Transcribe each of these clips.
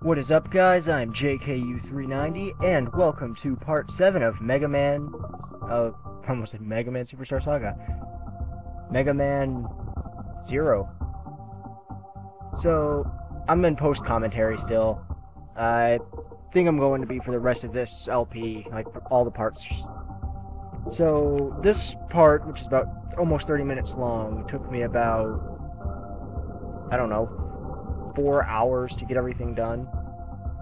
What is up, guys? I'm JKU390, and welcome to part 7 of Mega Man, I almost said Mega Man Superstar Saga. Mega Man 0. So, I'm in post-commentary still. I think I'm going to be for the rest of this LP, like all the parts. So, this part, which is about almost 30 minutes long, took me about, I don't know, 4 hours to get everything done.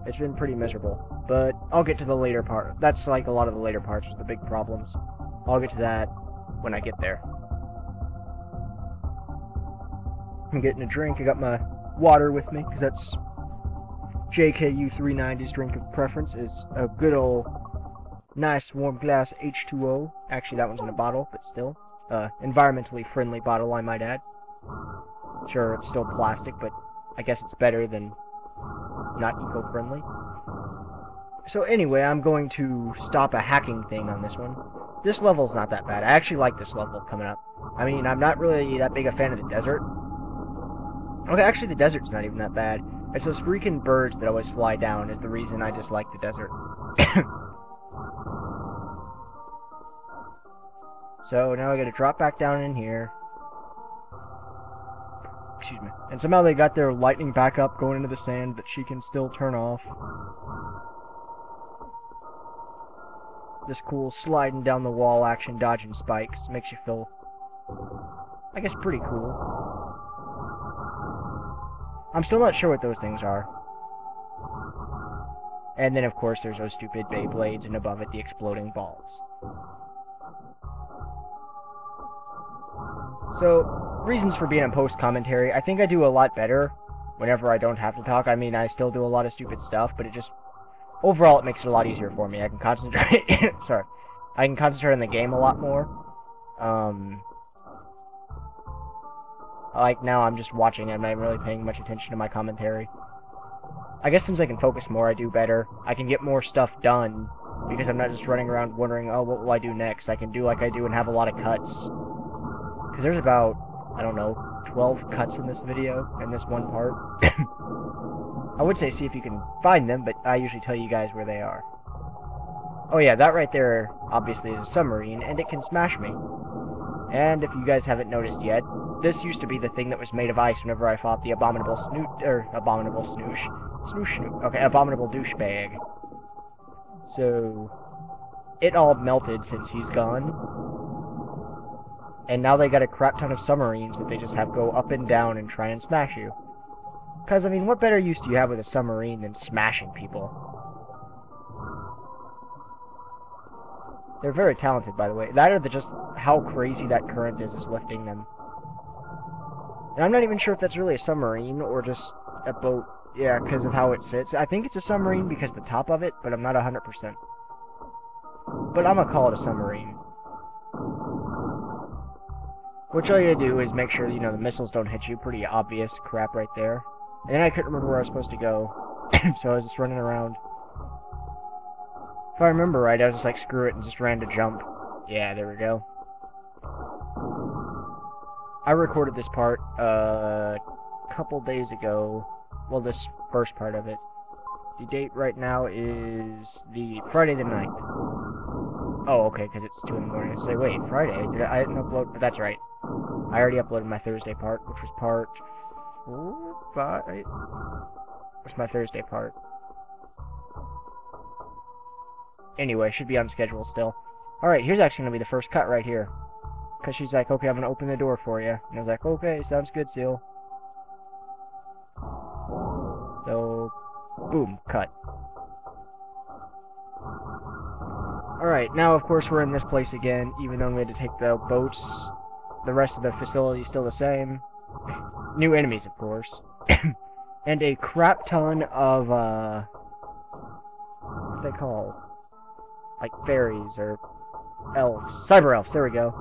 It's been pretty miserable, but I'll get to the later part. That's like a lot of the later parts was the big problems. I'll get to that when I get there. I'm getting a drink. I got my water with me, because that's JKU390's drink of preference, is a good old nice warm glass H2O. Actually, that one's in a bottle, but still. Environmentally friendly bottle, I might add. Sure, it's still plastic, but I guess it's better than not eco-friendly. So anyway, I'm going to stop a hacking thing on this one. This level's not that bad. I actually like this level coming up. I mean, I'm not really that big a fan of the desert. Okay, actually the desert's not even that bad. It's those freaking birds that always fly down is the reason I dislike the desert. So now I gotta drop back down in here. Excuse me. And somehow they got their lightning back up going into the sand that she can still turn off. This cool sliding down the wall action, dodging spikes, makes you feel, I guess, pretty cool. I'm still not sure what those things are. And then, of course, there's those stupid Beyblades, and above it, the exploding balls. So, reasons for being in post-commentary. I think I do a lot better whenever I don't have to talk. I mean, I still do a lot of stupid stuff, but it just... overall, it makes it a lot easier for me. I can concentrate... sorry. I can concentrate on the game a lot more. Like, now I'm just watching. I'm not really paying much attention to my commentary. I guess since I can focus more, I do better. I can get more stuff done, because I'm not just running around wondering, oh, what will I do next? I can do like I do and have a lot of cuts. Because there's about, I don't know, 12 cuts in this video, in this one part. I would say see if you can find them, but I usually tell you guys where they are. Oh yeah, that right there, obviously, is a submarine, and it can smash me. And if you guys haven't noticed yet, this used to be the thing that was made of ice whenever I fought the abominable abominable douchebag. So, it all melted since he's gone. And now they got a crap ton of submarines that they just have go up and down and try and smash you. Because, I mean, what better use do you have with a submarine than smashing people? They're very talented, by the way. That or just how crazy that current is lifting them. And I'm not even sure if that's really a submarine or just a boat. Yeah, because of how it sits. I think it's a submarine because of the top of it, but I'm not 100%. But I'm gonna call it a submarine. Which all you do is make sure, you know, the missiles don't hit you. Pretty obvious crap right there. And then I couldn't remember where I was supposed to go. So I was just running around. If I remember right, I was just like, screw it, and just ran to jump. Yeah, there we go. I recorded this part, a couple days ago. Well, this first part of it. The date right now is the Friday the 9th. Oh, okay, because it's 2 in the morning. I say, wait, Friday? I didn't upload, but that's right. I already uploaded my Thursday part, which was part 4, 5, 8. What's my Thursday part? Anyway, should be on schedule still. Alright, here's actually going to be the first cut right here. Because she's like, okay, I'm going to open the door for you. And I was like, okay, sounds good, Seal. So, boom, cut. Alright, now of course we're in this place again, even though we had to take the boats. The rest of the facility is still the same. New enemies, of course. And a crap ton of, what are they called? Like fairies, or elves. Cyber elves, there we go.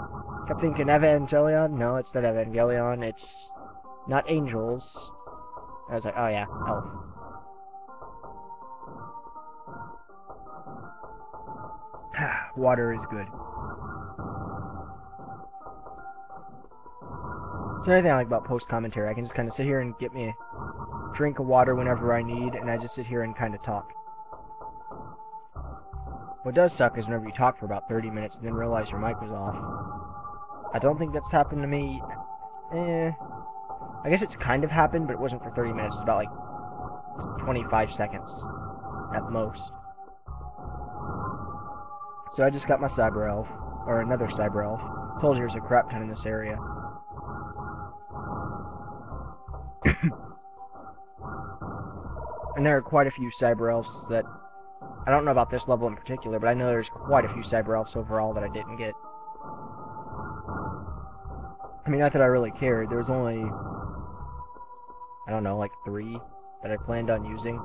Kept thinking Evangelion. No, it's not Evangelion, it's not angels. I was like, oh yeah, elf. Water is good. It's another thing I like about post-commentary. I can just kind of sit here and get me a drink of water whenever I need, and I just sit here and kind of talk. What does suck is whenever you talk for about 30 minutes and then realize your mic was off. I don't think that's happened to me. I guess it's kind of happened, but it wasn't for 30 minutes. It's about like 25 seconds at most. So I just got my cyber elf, or another cyber elf. Told you there's a crap ton in this area. And there are quite a few cyber elves that I don't know about this level in particular, but I know there's quite a few cyber elves overall that I didn't get. I mean, not that I really cared. There was only, I don't know, like 3 that I planned on using.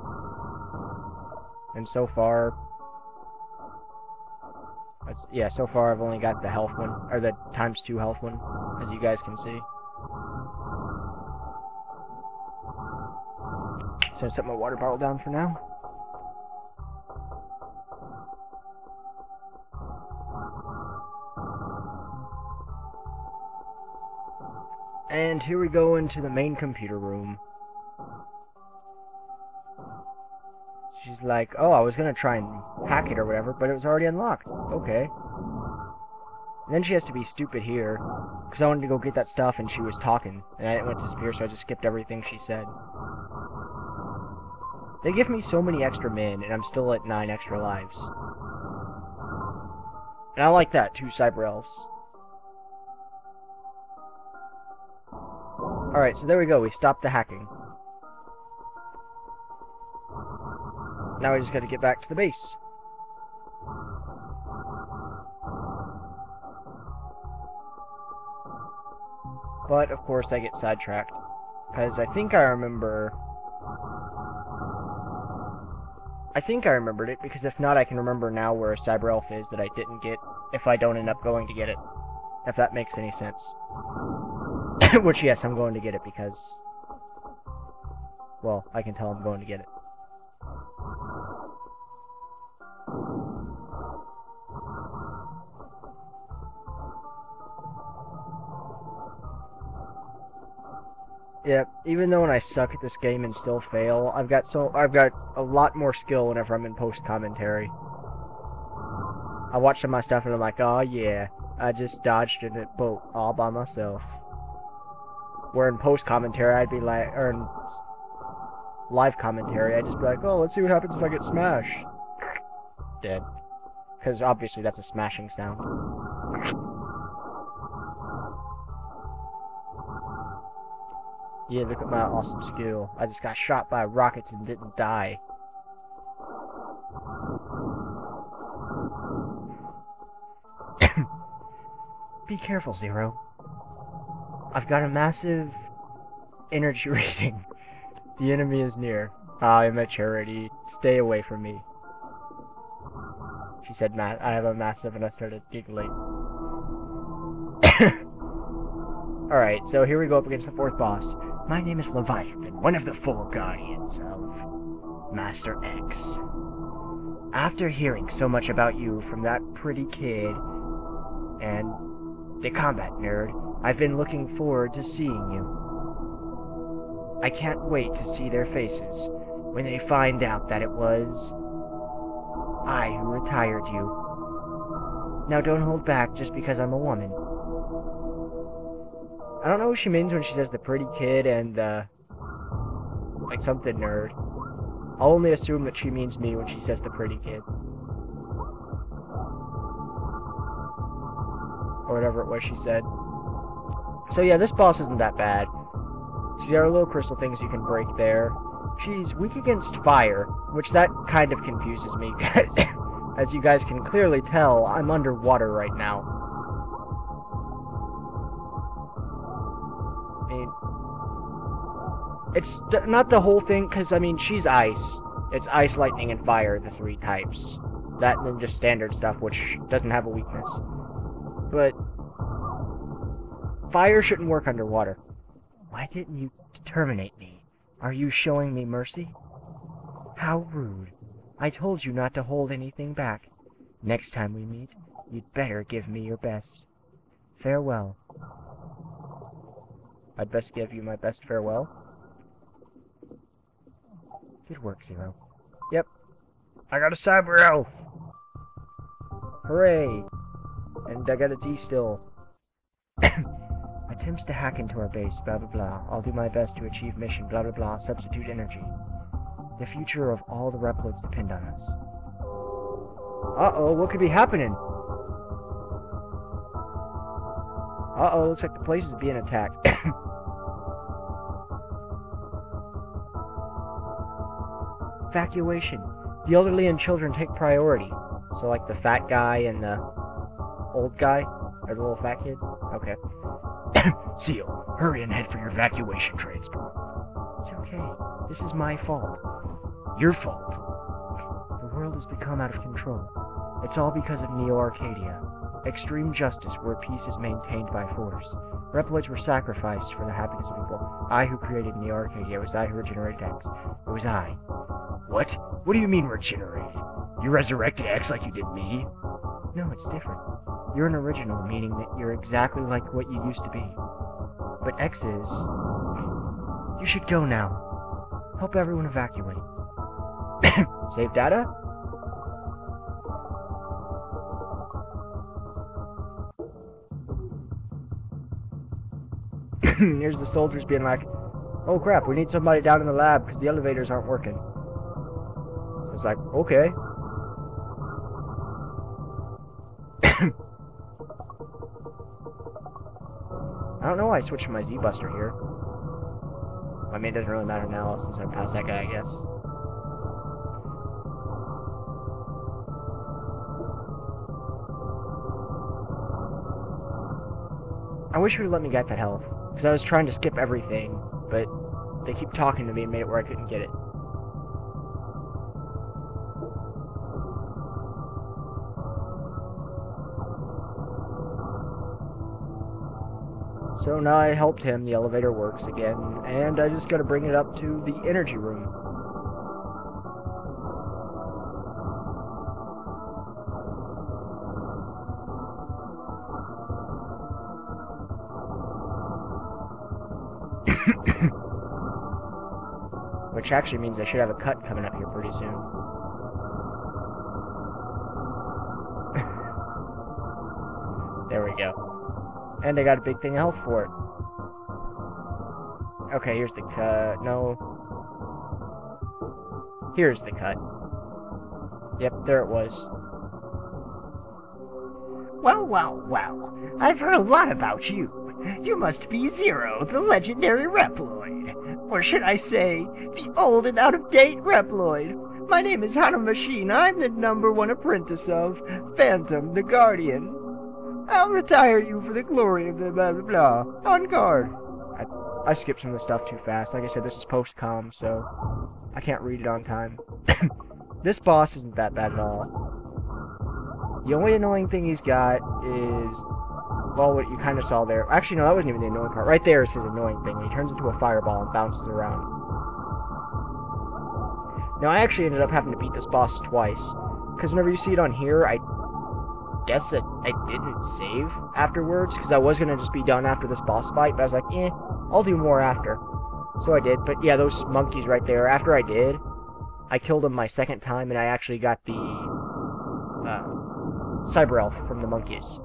And so far, so far I've only got the health one, or the ×2 health one, as you guys can see. So I set my water bottle down for now. And here we go into the main computer room. She's like, oh, I was gonna try and hack it or whatever, but it was already unlocked. Okay. And then she has to be stupid here, because I wanted to go get that stuff and she was talking, and I didn't want to disappear, so I just skipped everything she said. They give me so many extra men, and I'm still at 9 extra lives. And I like that, 2 cyber elves. Alright, so there we go, we stopped the hacking. Now we just gotta get back to the base. But, of course, I get sidetracked. Because I think I remembered it, because if not, I can remember now where a cyber elf is that I didn't get if I don't end up going to get it. If that makes any sense. Which, yes, I'm going to get it because, well, I can tell I'm going to get it. Yeah, even though when I suck at this game and still fail, I've got a lot more skill whenever I'm in post-commentary. I watch some of my stuff and I'm like, oh yeah, I just dodged in a boat all by myself. Where in post-commentary, I'd be like, or in live commentary, I'd just be like, oh, let's see what happens if I get smashed. Dead. Because obviously that's a smashing sound. Yeah, look at my awesome skill. I just got shot by rockets and didn't die. Be careful, Zero. I've got a massive energy reading. The enemy is near. I'm a charity. Stay away from me. She said, I have a massive, and I started giggling. Alright, so here we go up against the 4th boss. My name is Leviathan, one of the 4 guardians of Master X. After hearing so much about you from that pretty kid and the combat nerd, I've been looking forward to seeing you. I can't wait to see their faces when they find out that it was I who retired you. Now don't hold back just because I'm a woman. I don't know what she means when she says the pretty kid and like something nerd. I'll only assume that she means me when she says the pretty kid. Or whatever it was she said. So yeah, this boss isn't that bad. See, there are little crystal things you can break there. She's weak against fire, which that kind of confuses me. As you guys can clearly tell, I'm underwater right now. I mean, it's not the whole thing, because, I mean, she's ice. It's ice, lightning, and fire, the 3 types. That and then just standard stuff, which doesn't have a weakness. But fire shouldn't work underwater. Why didn't you terminate me? Are you showing me mercy? How rude. I told you not to hold anything back. Next time we meet, you'd better give me your best. Farewell. I'd best give you my best farewell. Good work, Zero. Yep. I got a cyber elf! Hooray! And I got a D still. Attempts to hack into our base, blah blah blah. I'll do my best to achieve mission, blah blah blah. Substitute energy. The future of all the Reploids depend on us. Uh-oh, what could be happening? Uh-oh, looks like the place is being attacked. Evacuation. The elderly and children take priority. So like the fat guy and the old guy? Or the little fat kid? Okay. Seal, hurry and head for your evacuation transport. It's okay. This is my fault. Your fault. The world has become out of control. It's all because of Neo-Arcadia. Extreme justice where peace is maintained by force. Reploids were sacrificed for the happiness of people. I who created Neo-Arcadia. It was I who regenerated X. It was I. What? What do you mean regenerated? You resurrected X like you did me? No, it's different. You're an original, meaning that you're exactly like what you used to be. But X is... You should go now. Help everyone evacuate. Save data? Here's the soldiers being like, oh crap, we need somebody down in the lab because the elevators aren't working. So it's like, okay. I don't know why I switched to my Z-Buster here. I mean, it doesn't really matter now since I passed that guy, I guess. I wish you would let me get that health, because I was trying to skip everything, but they keep talking to me and made it where I couldn't get it. So now I helped him, the elevator works again, and I just gotta bring it up to the energy room. Which actually means I should have a cut coming up here pretty soon. There we go. And I got a big thing of health for it. Okay, here's the cut. No. Here's the cut. Yep, there it was. Well, well, well. I've heard a lot about you. You must be Zero, the legendary Reploid. Or should I say, the old and out-of-date Reploid. My name is Hana Machine. I'm the #1 apprentice of Phantom the Guardian. I'll retire you for the glory of the blah blah blah. On guard. I skipped some of the stuff too fast. Like I said, this is post-com, so I can't read it on time. This boss isn't that bad at all. The only annoying thing he's got is, well, what you kind of saw there. Actually, no, that wasn't even the annoying part. Right there is his annoying thing. He turns into a fireball and bounces around. Now, I actually ended up having to beat this boss twice. Because whenever you see it on here, I guess that I didn't save afterwards. Because I was going to just be done after this boss fight. But I was like, I'll do more after. So I did. But yeah, those monkeys right there. After I did, I killed them my second time. And I actually got the cyber elf from the monkeys.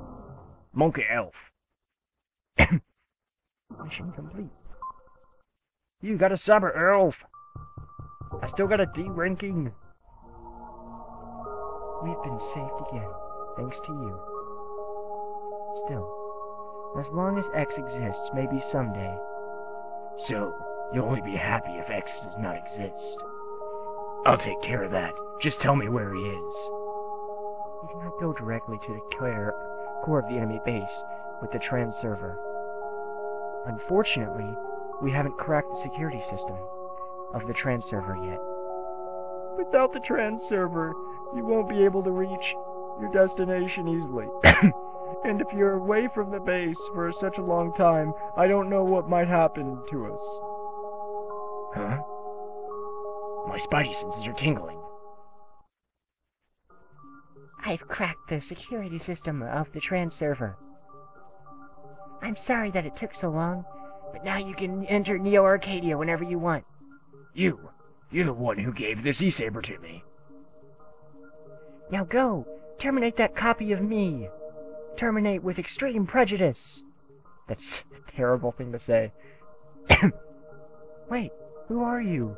Monkey elf. Mission complete. You got a cyber elf. I still got a D ranking. We've been saved again, thanks to you. Still, as long as X exists, maybe someday. So, you'll only be happy if X does not exist. I'll take care of that. Just tell me where he is. You cannot go directly to the core of the enemy base with the trans server. Unfortunately, we haven't cracked the security system of the trans server yet. Without the trans server, you won't be able to reach your destination easily. And if you're away from the base for such a long time, I don't know what might happen to us. Huh? My spidey senses are tingling. I've cracked the security system of the trans server. I'm sorry that it took so long. But now you can enter Neo Arcadia whenever you want. You're the one who gave this e-saber to me. Now go! Terminate that copy of me! Terminate with extreme prejudice! That's a terrible thing to say. Wait, who are you?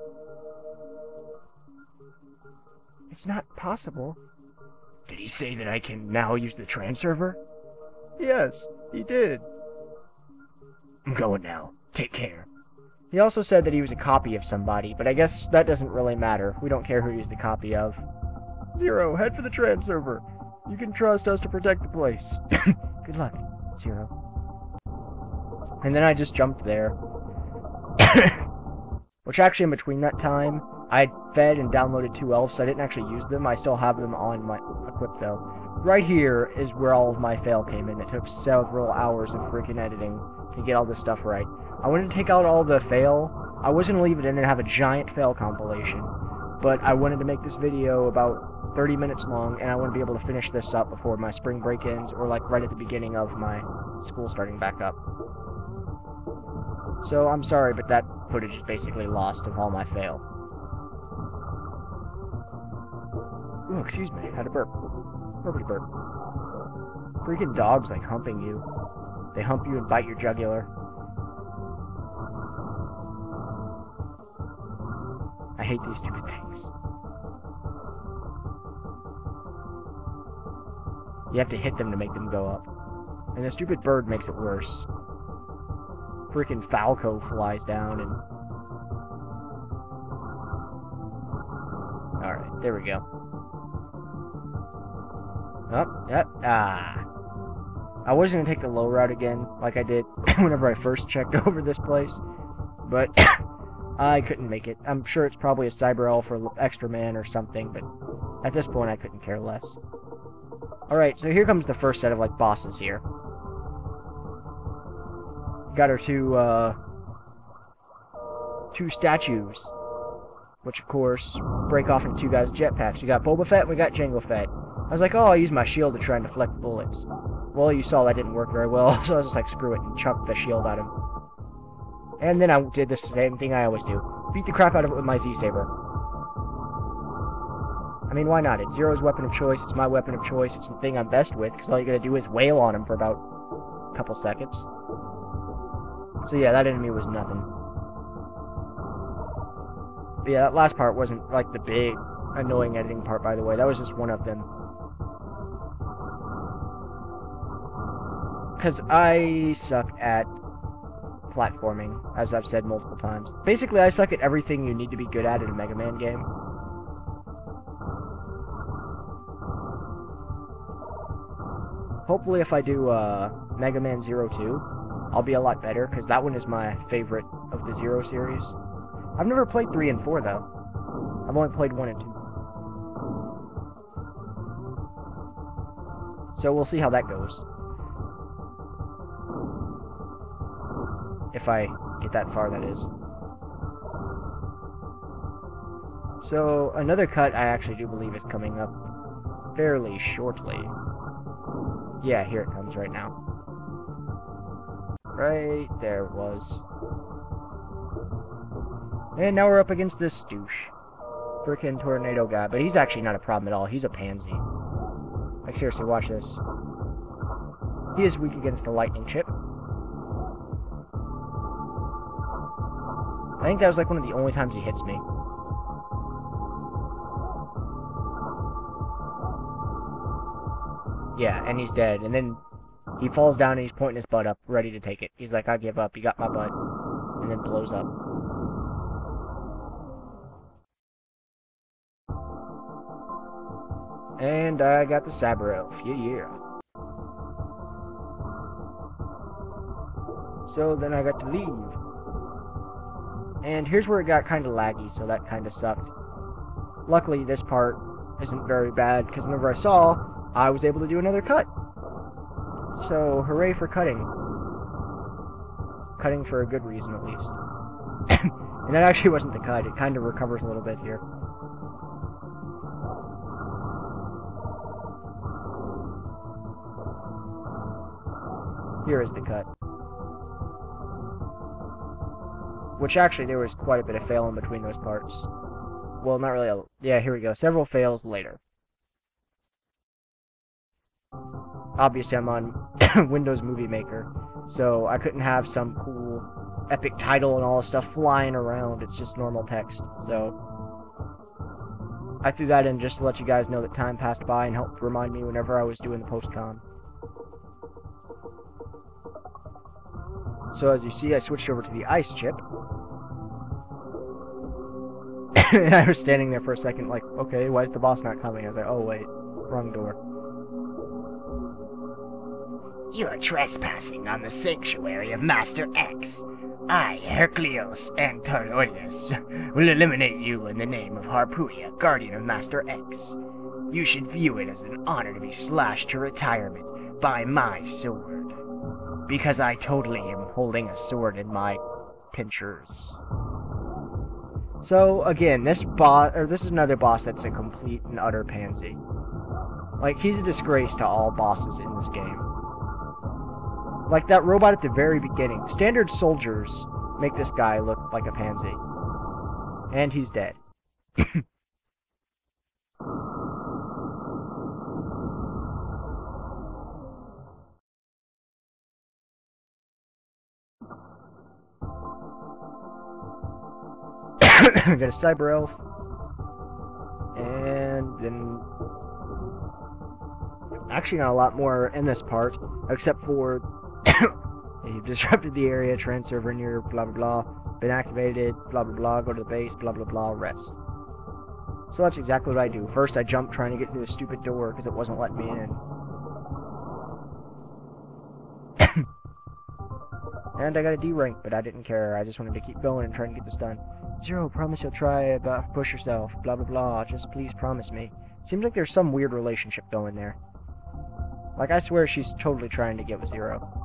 It's not possible. Did he say that I can now use the trans server? Yes, he did. I'm going now. Take care. He also said that he was a copy of somebody, but I guess that doesn't really matter. We don't care who he's the copy of. Zero, head for the trans server. You can trust us to protect the place. Good luck, Zero. And then I just jumped there. Which actually, in between that time, I fed and downloaded 2 elves, so I didn't actually use them. I still have them on my equip, though. Right here is where all of my fail came in. It took several hours of freaking editing to get all this stuff right. I wanted to take out all the fail. I wasn't going to leave it in and have a giant fail compilation. But I wanted to make this video about 30 minutes long, and I want to be able to finish this up before my spring break ends, or like right at the beginning of my school starting back up. So I'm sorry, but that footage is basically lost of all my fail. Ooh, excuse me, I had a burp. Burpity burp. Freaking dogs like humping you. They hump you and bite your jugular. I hate these stupid things. You have to hit them to make them go up. And the stupid bird makes it worse. Freaking Falco flies down and... Alright, there we go. Oh, yep, I was going to take the low route again, like I did whenever I first checked over this place. But I couldn't make it. I'm sure it's probably a cyber elf or extra man or something, but at this point I couldn't care less. Alright, so here comes the first set of, like, bosses here. Got our two statues, which of course break off into 2 guys' jetpacks. We got Boba Fett and we got Jango Fett. I was like, oh, I'll use my shield to try and deflect bullets. Well, you saw that didn't work very well, so I was just like, screw it, and chucked the shield at him. And then I did the same thing I always do. Beat the crap out of it with my Z-Saber. I mean, why not? It's Zero's weapon of choice, it's my weapon of choice, it's the thing I'm best with, because all you gotta do is wail on him for about a couple seconds. So yeah, that enemy was nothing. But yeah, that last part wasn't, like, the big, annoying editing part, by the way. That was just one of them. Because I suck at platforming, as I've said multiple times. Basically, I suck at everything you need to be good at in a Mega Man game. Hopefully, if I do Mega Man 02, I'll be a lot better, because that one is my favorite of the Zero series. I've never played 3 and 4, though. I've only played 1 and 2. So we'll see how that goes. If I get that far, that is. So, another cut I actually do believe is coming up fairly shortly. Yeah, here it comes right now. Right there it was. And now we're up against this douche. Frickin' tornado guy. But he's actually not a problem at all. He's a pansy. Like, seriously, watch this. He is weak against the lightning chip. I think that was like one of the only times he hits me. Yeah, and he's dead. And then he falls down and he's pointing his butt up, ready to take it. He's like, I give up. You got my butt. And then blows up. And I got the Saber Elf. Yeah. So then I got to leave. And here's where it got kind of laggy, so that kind of sucked. Luckily, this part isn't very bad, because whenever I saw, I was able to do another cut. So, hooray for cutting. Cutting for a good reason, at least. And that actually wasn't the cut. It kind of recovers a little bit here. Here is the cut. Which actually, there was quite a bit of fail in between those parts. Well, not really. Yeah, here we go. Several fails later. Obviously, I'm on Windows Movie Maker, so I couldn't have some cool epic title and all this stuff flying around. It's just normal text. So I threw that in just to let you guys know that time passed by and helped remind me whenever I was doing the post-con. So as you see, I switched over to the ice chip. And I was standing there for a second like, okay, why is the boss not coming? I was like, oh wait, wrong door. You are trespassing on the sanctuary of Master X. I, Herculeos Antorius, will eliminate you in the name of Harpuria, guardian of Master X. You should view it as an honor to be slashed to retirement by my sword. Because I totally am holding a sword in my pinchers. So, again, this is another boss that's a complete and utter pansy. Like, he's a disgrace to all bosses in this game. Like that robot at the very beginning. Standard soldiers make this guy look like a pansy. And he's dead. Got a cyber elf. And then... Actually not a lot more in this part, except for... You've disrupted the area, trans server near blah blah blah, been activated, blah blah blah, go to the base, blah blah blah, rest. So that's exactly what I do. First I jumped trying to get through the stupid door because it wasn't letting me in. And I got a D rank, but I didn't care. I just wanted to keep going and trying to get this done. Zero, promise you'll try, push yourself, blah blah blah, just please promise me. Seems like there's some weird relationship going there. Like, I swear she's totally trying to get with Zero.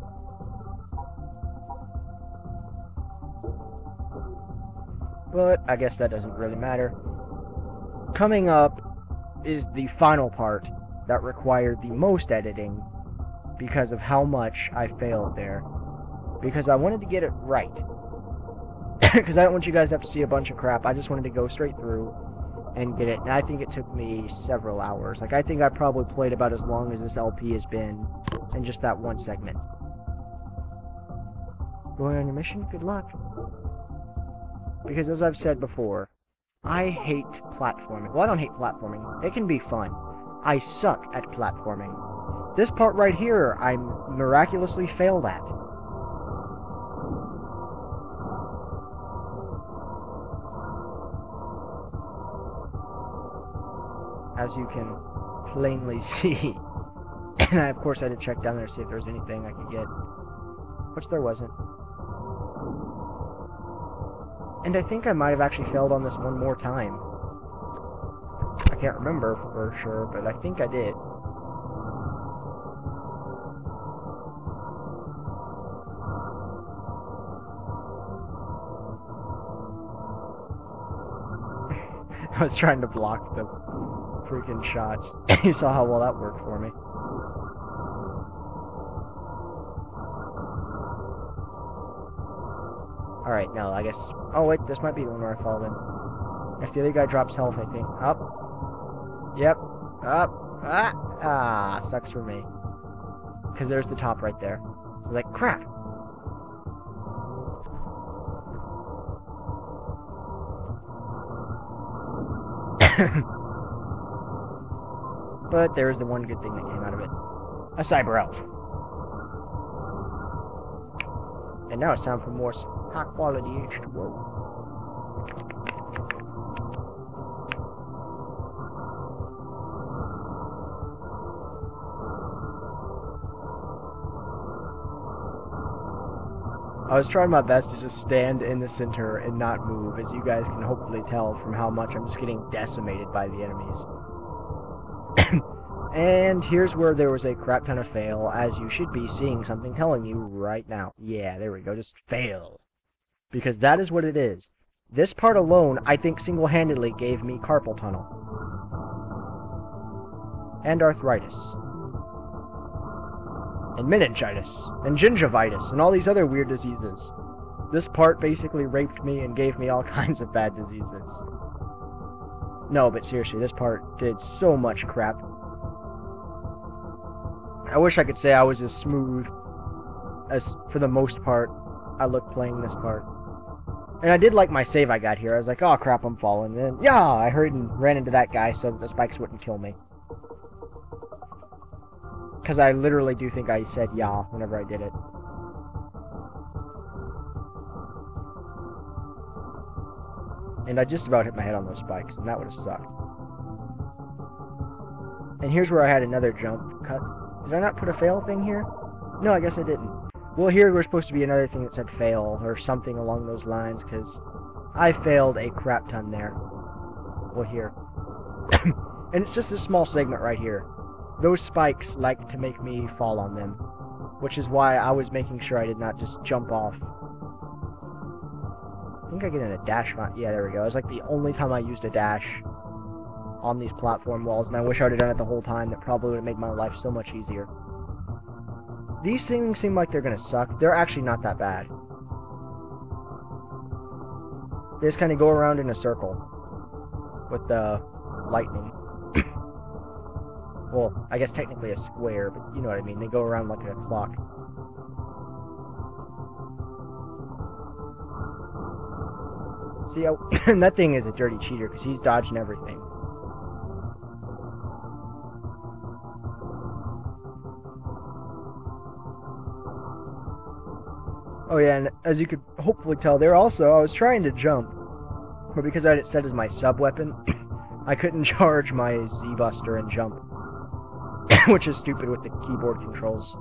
But I guess that doesn't really matter. Coming up is the final part that required the most editing because of how much I failed there. Because I wanted to get it right. Because I don't want you guys to have to see a bunch of crap. I just wanted to go straight through and get it. And I think it took me several hours. Like, I think I probably played about as long as this LP has been in just that one segment. Going on your mission? Good luck. Because as I've said before, I hate platforming. Well, I don't hate platforming. It can be fun. I suck at platforming. This part right here, I miraculously failed at. As you can plainly see. And I, of course, had to check down there to see if there was anything I could get. Which there wasn't. And I think I might have actually failed on this one more time. I can't remember for sure, but I think I did. I was trying to block the freaking shots. You saw how well that worked for me. Alright, no, I guess... Oh, wait, this might be the one where I fall in. If the other guy drops health, I think. Up. Yep. Up. Ah! Ah, sucks for me. Because there's the top right there. So, like, crap! But there's the one good thing that came out of it. A cyber elf. And now it's time for more high quality H2O. I was trying my best to just stand in the center and not move, as you guys can hopefully tell from how much I'm just getting decimated by the enemies. And here's where there was a crap ton of fail, as you should be seeing something telling you right now. Yeah, there we go, just fail. Because that is what it is. This part alone, I think single-handedly gave me carpal tunnel. And arthritis. And meningitis. And gingivitis. And all these other weird diseases. This part basically raped me and gave me all kinds of bad diseases. No, but seriously, this part did so much crap. I wish I could say I was as smooth as, for the most part, I looked playing this part. And I did like my save I got here. I was like, oh crap, I'm falling. And then, yeah, I hurried and ran into that guy so that the spikes wouldn't kill me. Because I literally do think I said yeah whenever I did it. And I just about hit my head on those spikes, and that would have sucked. And here's where I had another jump cut. Did I not put a fail thing here? No, I guess I didn't. Well, here we're supposed to be another thing that said fail, or something along those lines, because I failed a crap ton there. Well, here. And it's just a small segment right here. Those spikes like to make me fall on them, which is why I was making sure I did not just jump off. I think I get in a dash on. Yeah, there we go. It's like the only time I used a dash on these platform walls, and I wish I would have done it the whole time. That probably would have made my life so much easier. These things seem like they're gonna suck. They're actually not that bad. They just kind of go around in a circle with the lightning. Well, I guess technically a square, but you know what I mean. They go around like a clock. See, and that thing is a dirty cheater because he's dodging everything. Oh yeah, and as you could hopefully tell there also, I was trying to jump, but because I had it set as my sub-weapon, I couldn't charge my Z-Buster and jump, which is stupid with the keyboard controls.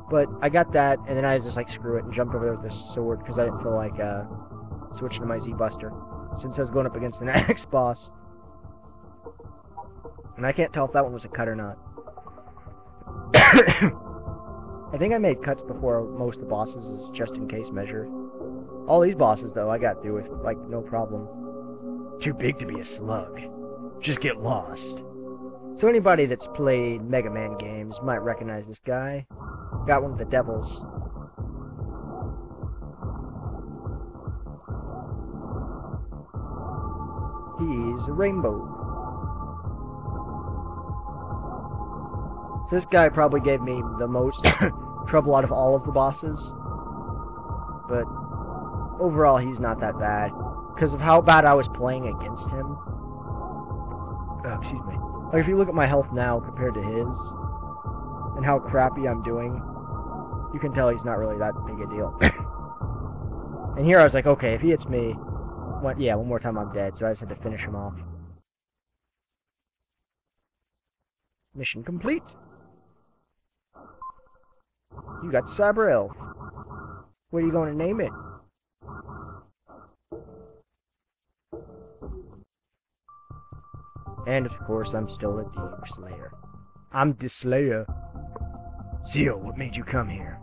But I got that, and then I was just like, screw it, and jumped over there with this sword, because I didn't feel like switching to my Z-Buster, since I was going up against the next boss. And I can't tell if that one was a cut or not. I think I made cuts before most of the bosses as just in case measure. All these bosses, though, I got through with, like, no problem. Too big to be a slug. Just get lost. So anybody that's played Mega Man games might recognize this guy. Got one of the devils. He's a rainbow. So this guy probably gave me the most trouble out of all of the bosses. But overall, he's not that bad. Because of how bad I was playing against him. Oh, excuse me. Like, if you look at my health now compared to his, and how crappy I'm doing, you can tell he's not really that big a deal. And here I was like, okay, if he hits me, one more time I'm dead, so I just had to finish him off. Mission complete. You got the Cyber Elf. What are you going to name it? And of course, I'm still a Demon Slayer. I'm the Slayer. Seal, what made you come here?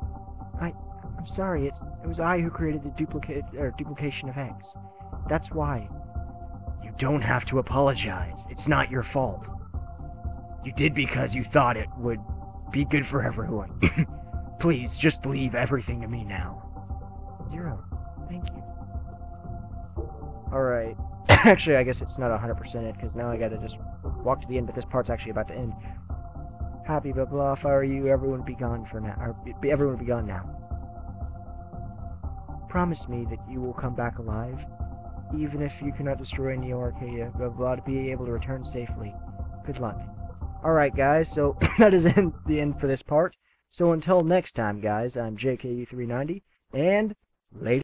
I'm sorry. It was I who created the duplication of X. That's why. You don't have to apologize. It's not your fault. You did because you thought it would be good for everyone. Please, just leave everything to me now. Zero. Thank you. Alright. Actually, I guess it's not 100% it, because now I gotta just walk to the end, but this part's actually about to end. Happy blah blah, if I were you, everyone would be gone for now. Or, everyone would be gone now. Promise me that you will come back alive, even if you cannot destroy Neo Arcadia, blah blah, to be able to return safely. Good luck. Alright guys, so that is the end for this part. So until next time guys, I'm JKU390, and later.